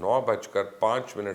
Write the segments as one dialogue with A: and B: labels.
A: 9:05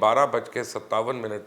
A: 12:57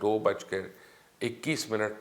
A: 2:21,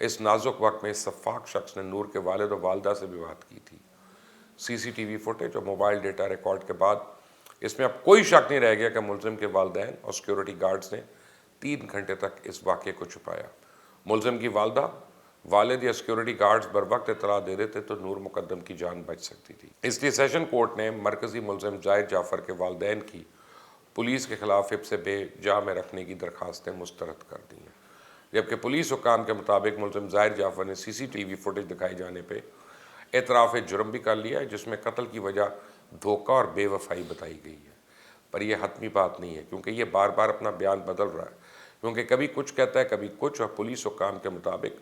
A: اس نازک وقت میں اس شفاق شخص نے نور کے والد و والدہ سے بھی بات کی تھی۔ سی سی ٹی وی فوٹیج اور موبائل ڈیٹا ریکارڈ کے بعد اس میں اب کوئی شک نہیں رہ گیا کہ ملزم کے والدین اور سیکیورٹی گارڈز نے 3 گھنٹے تک اس واقعے کو چھپایا۔ ملزم کی والدہ، والد یا سیکیورٹی گارڈز بر وقت اطلاع دے دیتے تو نور مقدم کی جان بچ سکتی تھی۔ اس لیے سیشن کورٹ نے مرکزی ملزم ظاہر جعفر کے والدین کی پولیس کے خلاف حبس بے جا میں رکھنے کی درخواستیں مسترد کر دی ہیں، جبکہ پولیس حکام کے مطابق ملزم ظاہر جعفر نے سی سی ٹی وی فوٹیج دکھائے جانے پہ اعتراف جرم بھی کر لیا ہے، جس میں قتل کی وجہ دھوکہ اور بے وفائی بتائی گئی ہے۔ پر یہ حتمی بات نہیں ہے، کیونکہ یہ بار بار اپنا بیان بدل رہا ہے، کیونکہ کبھی کچھ کہتا ہے کبھی کچھ، اور پولیس حکام کے مطابق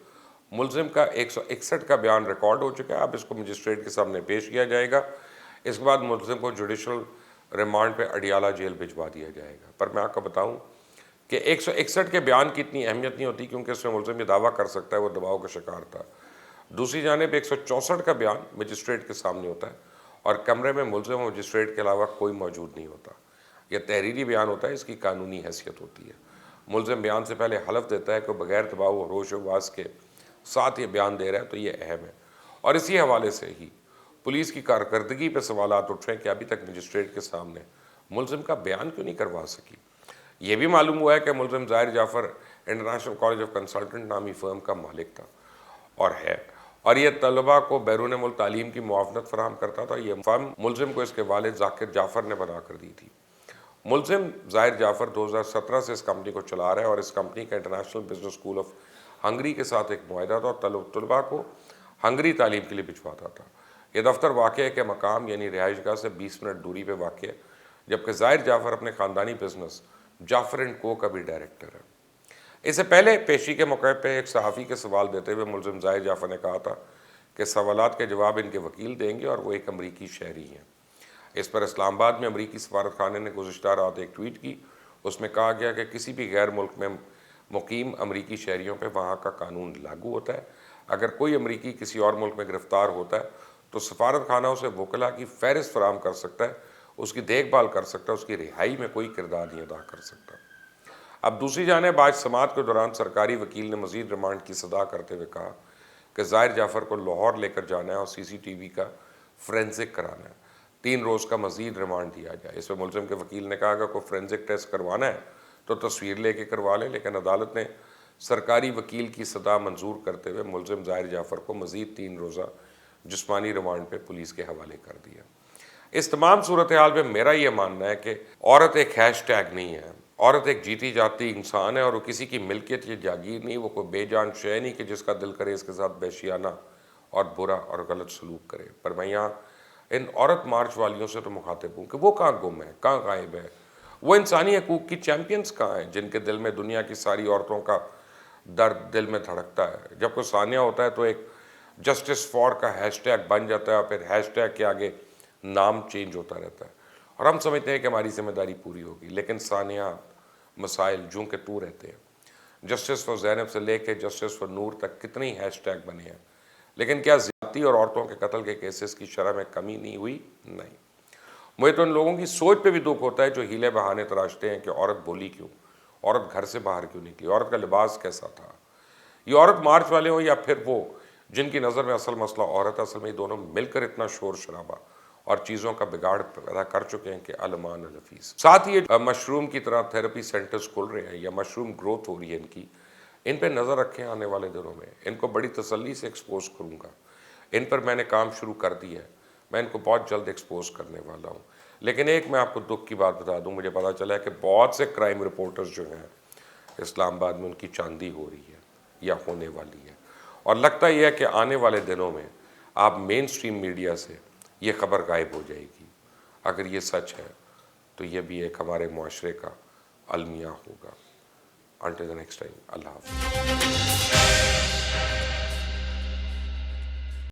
A: ملزم کا 161 کا بیان ریکارڈ ہو چکا ہے۔ اب اس کو مجسٹریٹ کے سامنے پیش کیا جائے گا، اس کے بعد ملزم کو جوڈیشل ریمانڈ پہ اڈیالہ جیل بھجوا دیا جائے گا۔ پر میں آپ کو بتاؤں کہ 161 کے بیان کی اتنی اہمیت نہیں ہوتی، کیونکہ اس میں ملزم یہ دعویٰ کر سکتا ہے وہ دباؤ کا شکار تھا۔ دوسری جانب 164 کا بیان مجسٹریٹ کے سامنے ہوتا ہے اور کمرے میں ملزم اور مجسٹریٹ کے علاوہ کوئی موجود نہیں ہوتا۔ یہ تحریری بیان ہوتا ہے، اس کی قانونی حیثیت ہوتی ہے۔ ملزم بیان سے پہلے حلف دیتا ہے کہ بغیر دباؤ اور ہوش و حواس کے ساتھ یہ بیان دے رہا ہے، تو یہ اہم ہے۔ اور اسی حوالے سے ہی پولیس کی کارکردگی پہ سوالات اٹھ رہے ہیں کہ ابھی تک مجسٹریٹ کے سامنے ملزم کا بیان کیوں نہیں کروا سکی۔ یہ بھی معلوم ہوا ہے کہ ملزم ظاہر جعفر انٹرنیشنل کالج آف کنسلٹنٹ نامی فرم کا مالک تھا اور ہے، اور یہ طلباء کو بیرون ملک تعلیم کی معاونت فراہم کرتا تھا۔ یہ فرم ملزم کو اس کے والد ذاکر جعفر نے بنا کر دی تھی۔ ملزم ظاہر جعفر 2017 سے اس کمپنی کو چلا رہا ہے اور اس کمپنی کا international business school of Hungary کے ساتھ ایک معاہدہ تھا اور طلباء کو ہنگری تعلیم کے لیے بھجواتا تھا۔ یہ دفتر واقع کے مقام یعنی رہائش گاہ سے 20 منٹ دوری پہ واقع ہے، جبکہ ظاہر جعفر اپنے خاندانی بزنس جعفر اینڈ کو کا بھی ڈائریکٹر ہے۔ اس سے پہلے پیشی کے موقع پہ ایک صحافی کے سوال دیتے ہوئے ملزم ظاہر جعفر نے کہا تھا کہ سوالات کے جواب ان کے وکیل دیں گے اور وہ ایک امریکی شہری ہیں۔ اس پر اسلام آباد میں امریکی سفارت خانے نے گزشتہ رات ایک ٹویٹ کی۔ اس میں کہا گیا کہ کسی بھی غیر ملک میں مقیم امریکی شہریوں پہ وہاں کا قانون لاگو ہوتا ہے۔ اگر کوئی امریکی کسی اور ملک میں گرفتار ہوتا ہے تو سفارت خانہ اسے وکلا کی فہرست فراہم کر سکتا ہے، اس کی دیکھ بھال کر سکتا ہے، اس کی رہائی میں کوئی کردار نہیں ادا کر سکتا۔ اب دوسری جانب آج سماعت کے دوران سرکاری وکیل نے مزید ریمانڈ کی صدا کرتے ہوئے کہا کہ ظاہر جعفر کو لاہور لے کر جانا ہے اور سی سی ٹی وی کا فورینزک کرانا ہے۔ 3 روز کا مزید ریمانڈ دیا جائے۔ اس میں ملزم کے وکیل نے کہا کہ کوئی فورینزک ٹیسٹ کروانا ہے تو تصویر لے کے کروا لیں، لیکن عدالت نے سرکاری وکیل کی صدا منظور کرتے ہوئے ملزم ظاہر جعفر کو مزید 3 روزہ جسمانی ریمانڈ پہ پولیس کے حوالے کر دیا۔ اس تمام صورتحال پہ میرا یہ ماننا ہے کہ عورت ایک ہیش ٹیگ نہیں ہے، عورت ایک جیتی جاتی انسان ہے اور وہ کسی کی ملکیت یا جاگیر نہیں، وہ کوئی بے جان شے نہیں کہ جس کا دل کرے اس کے ساتھ وحشیانہ اور برا اور غلط سلوک کرے۔ پر میں یہاں ان عورت مارچ والیوں سے تو مخاطب ہوں کہ وہ کہاں گم ہے، کہاں غائب ہے؟ وہ انسانی حقوق کی چیمپئنز کہاں ہیں جن کے دل میں دنیا کی ساری عورتوں کا درد دل میں دھڑکتا ہے؟ جب کوئی ثانیہ ہوتا ہے تو ایک جسٹس فار کا ہیش ٹیگ بن جاتا ہے اور پھر ہیش ٹیگ کے آگے نام چینج ہوتا رہتا ہے، اور ہم سمجھتے ہیں کہ ہماری ذمہ داری پوری ہوگی، لیکن ثانیہ مسائل جوں کے تو رہتے ہیں۔ جسٹس فار زینب سے لے کے جسٹس فار نور تک کتنی ہیش ٹیگ بنے ہیں، لیکن کیا زیادتی اور عورتوں کے قتل کے کیسز کی شرح میں کمی نہیں ہوئی؟ نہیں۔ مجھے تو ان لوگوں کی سوچ پہ بھی دکھ ہوتا ہے جو ہیلے بہانے تراشتے ہیں کہ عورت بولی کیوں، عورت گھر سے باہر کیوں نکلی، عورت کا لباس کیسا تھا۔ یہ عورت مارچ والے ہوں یا پھر وہ جن کی نظر میں اصل مسئلہ عورت ہے، اصل میں یہ دونوں مل کر اتنا شور شرابہ اور چیزوں کا بگاڑ پیدا کر چکے ہیں کہ المان الحفیظ۔ ساتھ ہی مشروم کی طرح تھیراپی سینٹرز کھل رہے ہیں یا مشروم گروتھ ہو رہی ہے ان پہ نظر رکھیں۔ آنے والے دنوں میں ان کو بڑی تسلی سے ایکسپوز کروں گا۔ ان پر میں نے کام شروع کر دی ہے، میں ان کو بہت جلد ایکسپوز کرنے والا ہوں۔ لیکن ایک میں آپ کو دکھ کی بات بتا دوں، مجھے پتا چلا ہے کہ بہت سے کرائم رپورٹرز جو ہیں اسلام آباد میں ان کی چاندی ہو رہی ہے یا ہونے والی ہے، اور لگتا یہ ہے کہ آنے والے دنوں میں آپ مین سٹریم میڈیا سے یہ خبر غائب ہو جائے گی۔ اگر یہ سچ ہے تو یہ بھی ایک ہمارے معاشرے کا المیہ ہوگا۔ Until the next time, اللہ حافظ۔